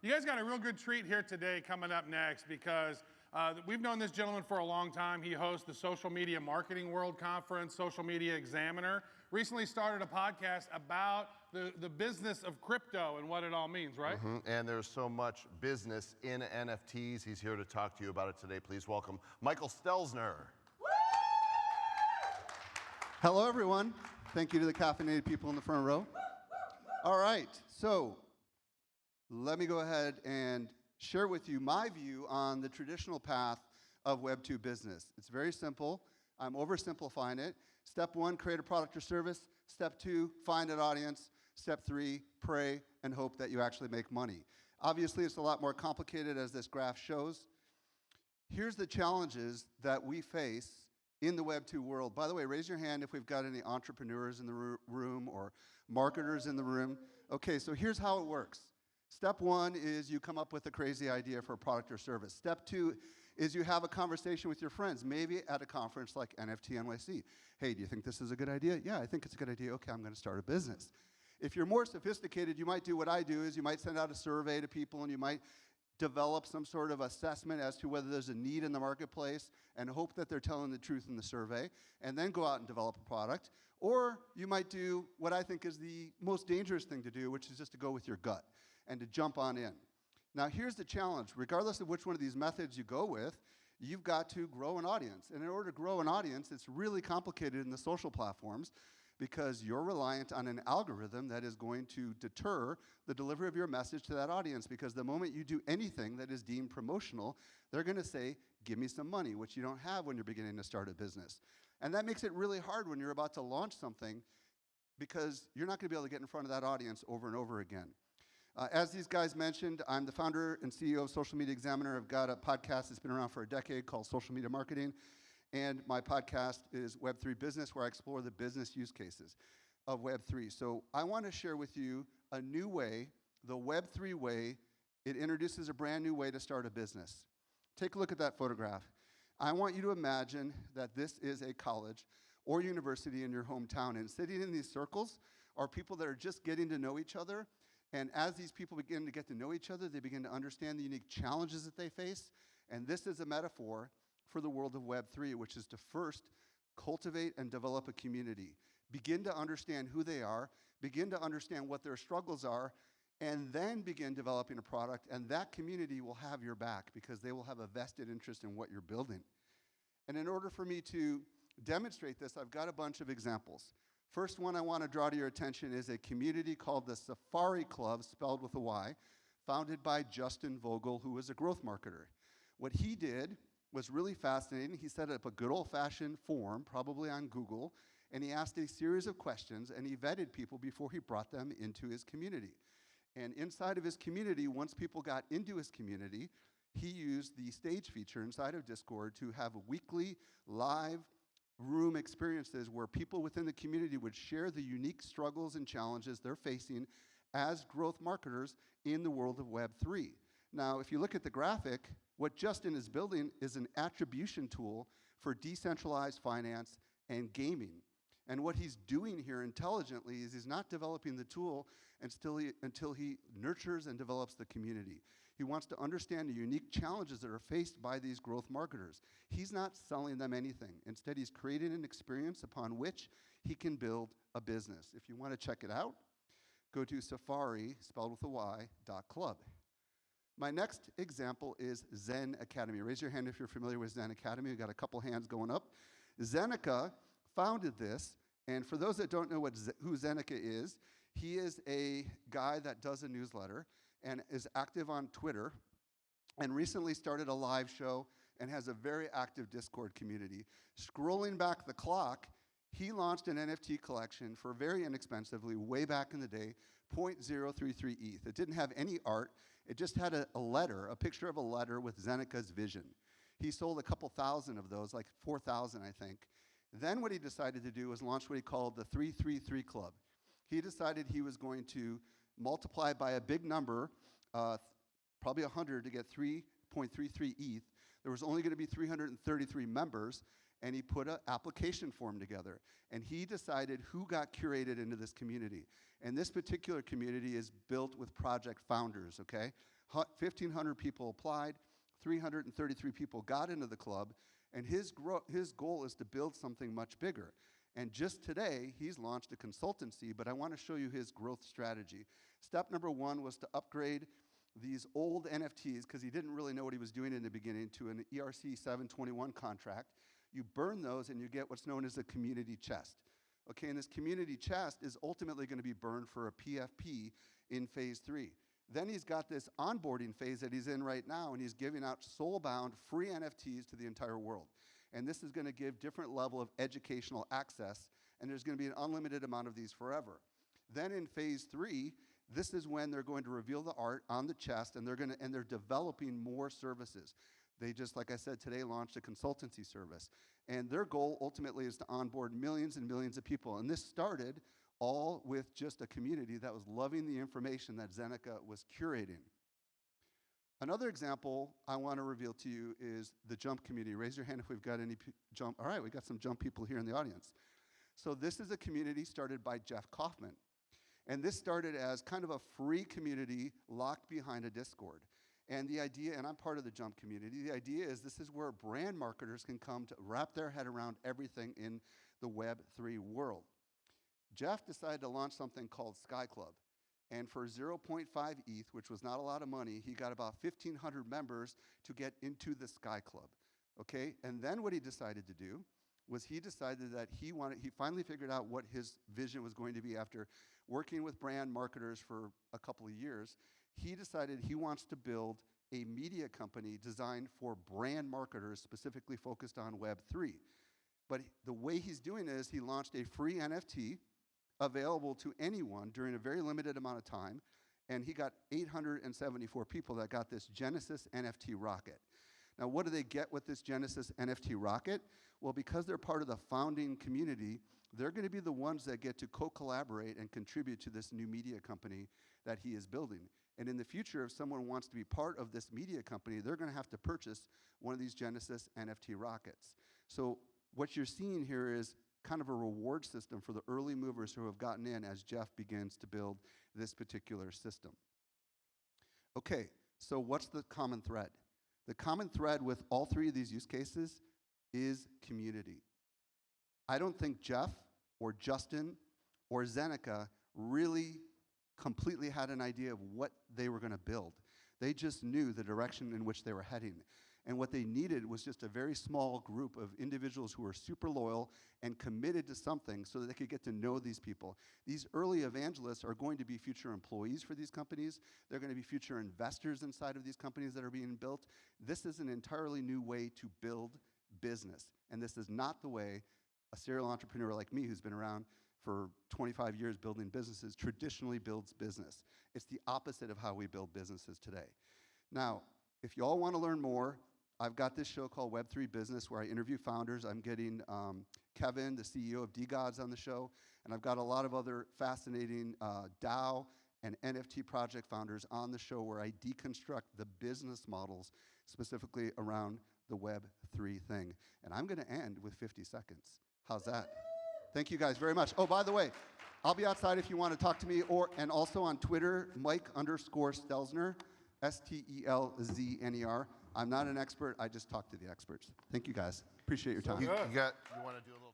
You guys got a real good treat here today coming up next because we've known this gentleman for a long time. He hosts the Social Media Marketing World Conference, Social Media Examiner. Recently started a podcast about the business of crypto and what it all means, right? And there's so much business in NFTs. He's here to talk to you about it today. Please welcome Michael Stelzner. Hello, everyone. Thank you to the caffeinated people in the front row. All right, so let me go ahead and share with you my view on the traditional path of Web 2 business. It's very simple. I'm oversimplifying it. Step 1, create a product or service. Step 2, find an audience. Step 3, pray and hope that you actually make money. Obviously, it's a lot more complicated as this graph shows. Here's the challenges that we face in the Web 2 world. By the way, raise your hand if we've got any entrepreneurs in the room or marketers in the room. Okay, so here's how it works. Step 1 is you come up with a crazy idea for a product or service. Step 2 is you have a conversation with your friends, maybe at a conference like NFT.NYC. Hey, do you think this is a good idea? Yeah, I think it's a good idea. Okay, I'm going to start a business. If you're more sophisticated, you might do what I do, is you might send out a survey to people and you might develop some sort of assessment as to whether there's a need in the marketplace and hope that they're telling the truth in the survey, and then go out and develop a product. Or you might do what I think is the most dangerous thing to do, which is just to go with your gut and to jump on in. Now here's the challenge. Regardless of which one of these methods you go with, you've got to grow an audience. And in order to grow an audience, it's really complicated in the social platforms because you're reliant on an algorithm that is going to deter the delivery of your message to that audience, because the moment you do anything that is deemed promotional, they're going to say, give me some money, which you don't have when you're beginning to start a business. And that makes it really hard when you're about to launch something, because you're not going to be able to get in front of that audience over and over again. As these guys mentioned, I'm the founder and CEO of Social Media Examiner. I've got a podcast that's been around for a decade called Social Media Marketing. And my podcast is Web3 Business, where I explore the business use cases of Web3. So I want to share with you a new way, the Web3 way. It introduces a brand new way to start a business. Take a look at that photograph. I want you to imagine that this is a college or university in your hometown. And sitting in these circles are people that are just getting to know each other. And as these people begin to get to know each other, they begin to understand the unique challenges that they face. And this is a metaphor for the world of Web3, which is to first cultivate and develop a community. Begin to understand who they are, begin to understand what their struggles are, and then begin developing a product, and that community will have your back because they will have a vested interest in what you're building. And in order for me to demonstrate this, I've got a bunch of examples. First one I want to draw to your attention is a community called the Safary Club, spelled with a Y, founded by Justin Vogel, who was a growth marketer. What he did was really fascinating. He set up a good old-fashioned form, probably on Google, and he asked a series of questions, and he vetted people before he brought them into his community. And inside of his community, once people got into his community, he used the stage feature inside of Discord to have weekly live room experiences where people within the community would share the unique struggles and challenges they're facing as growth marketers in the world of Web3. Now, if you look at the graphic, what Justin is building is an attribution tool for decentralized finance and gaming. And what he's doing here intelligently is he's not developing the tool until he nurtures and develops the community. He wants to understand the unique challenges that are faced by these growth marketers. He's not selling them anything. Instead, he's creating an experience upon which he can build a business. If you want to check it out, go to Safary, spelled with a Y, .club. My next example is ZenAcademy. Raise your hand if you're familiar with ZenAcademy. We've got a couple hands going up. Zeneca founded this, and for those that don't know who Zeneca is, he is a guy that does a newsletter and is active on Twitter, and recently started a live show and has a very active Discord community. Scrolling back the clock, he launched an NFT collection for very inexpensively, way back in the day, 0.033 ETH. It didn't have any art. It just had a letter, a picture of a letter with Zeneca's vision. He sold a couple thousand of those, like 4,000, I think. Then what he decided to do was launch what he called the 333 Club. He decided he was going to multiply by a big number, probably 100, to get 3.33 ETH. There was only going to be 333 members, and he put an application form together. And he decided who got curated into this community. And this particular community is built with project founders, okay? 1,500 people applied, 333 people got into the club, and his goal is to build something much bigger. And just today, he's launched a consultancy, but I want to show you his growth strategy. Step number one was to upgrade these old NFTs, because he didn't really know what he was doing in the beginning, to an ERC 721 contract. You burn those and you get what's known as a community chest. Okay, and this community chest is ultimately going to be burned for a PFP in phase 3. Then he's got this onboarding phase that he's in right now, and he's giving out soul-bound free NFTs to the entire world. And this is going to give different level of educational access, and there's going to be an unlimited amount of these forever. Then in phase 3, this is when they're going to reveal the art on the chest, and they're developing more services. They just, like I said, today launched a consultancy service. And their goal ultimately is to onboard millions and millions of people. And this started all with just a community that was loving the information that Zeneca was curating. Another example I want to reveal to you is the Jump community. Raise your hand if we've got any Jump. All right, we've got some Jump people here in the audience. So this is a community started by Jeff Kaufman. And this started as kind of a free community locked behind a Discord. And the idea, and I'm part of the Jump community, the idea is this is where brand marketers can come to wrap their head around everything in the Web3 world. Jeff decided to launch something called Sky Club. And for 0.5 ETH, which was not a lot of money, he got about 1,500 members to get into the Sky Club. Okay? And then what he decided to do was he decided that he finally figured out what his vision was going to be after working with brand marketers for a couple of years. He decided he wants to build a media company designed for brand marketers specifically focused on Web3. But the way he's doing it is he launched a free NFT available to anyone during a very limited amount of time, and he got 874 people that got this Genesis NFT rocket. Now, what do they get with this Genesis NFT rocket? Well, because they're part of the founding community, they're going to be the ones that get to co-collaborate and contribute to this new media company that he is building. And in the future, if someone wants to be part of this media company, they're going to have to purchase one of these Genesis NFT rockets. So what you're seeing here is kind of a reward system for the early movers who have gotten in as Jeff begins to build this particular system. Okay, so what's the common thread? The common thread with all three of these use cases is community. I don't think Jeff or Justin or Zeneca really completely had an idea of what they were going to build. They just knew the direction in which they were heading. And what they needed was just a very small group of individuals who were super loyal and committed to something so that they could get to know these people. These early evangelists are going to be future employees for these companies. They're going to be future investors inside of these companies that are being built. This is an entirely new way to build business. And this is not the way a serial entrepreneur like me, who's been around for 25 years building businesses, traditionally builds business. It's the opposite of how we build businesses today. Now, if you all want to learn more, I've got this show called Web3 Business where I interview founders. I'm getting Kevin, the CEO of DGods, on the show. And I've got a lot of other fascinating DAO and NFT project founders on the show where I deconstruct the business models specifically around the Web3 thing. And I'm going to end with 50 seconds. How's that? Thank you guys very much. Oh, by the way, I'll be outside if you want to talk to me, and also on Twitter, Mike_Stelzner, Stelzner. I'm not an expert. I just talk to the experts. Thank you, guys. Appreciate your time. You want to do a little